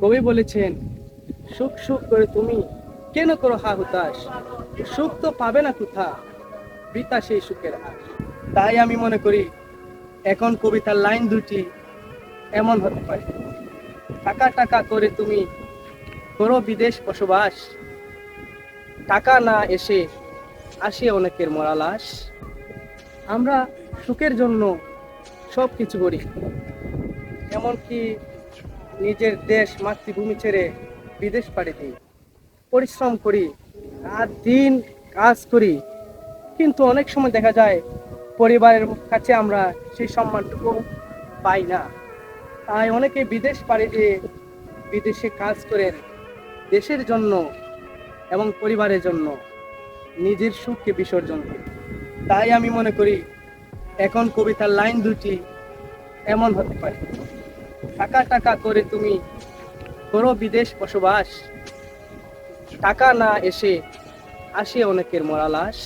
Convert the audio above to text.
কবি বলেছেন, সুখ সুখ করে তুমি কেন করো হা হুতাশ, সুখ তো পাবে না কোথা, বৃথা সেই সুখের আশ। তাই আমি মনে করি এখন কবিতার লাইন দুটি এমন হতে পারে, টাকা টাকা করে তুমি করো বিদেশ বসবাস, টাকা না এসে আসে অনেকের মরা লাশ। আমরা সুখের জন্য সব কিছু করি, এমনকি নিজের দেশ মাতৃভূমি ছেড়ে বিদেশ পাড়ি দিই, পরিশ্রম করি, রাত দিন কাজ করি, কিন্তু অনেক সময় দেখা যায় পরিবারের কাছে আমরা সেই সম্মানটুকু পাই না। তাই অনেকে বিদেশ পাড়ি দিয়ে বিদেশে কাজ করেন দেশের জন্য এবং পরিবারের জন্য, নিজের সুখকে বিসর্জন দিন। তাই আমি মনে করি এখন কবিতার লাইন দুটি এমন হতে পারে, টাকা টাকা করে তুমি করো বিদেশ বসবাস, টাকা না এসে আসে অনেকের মরা লাশ।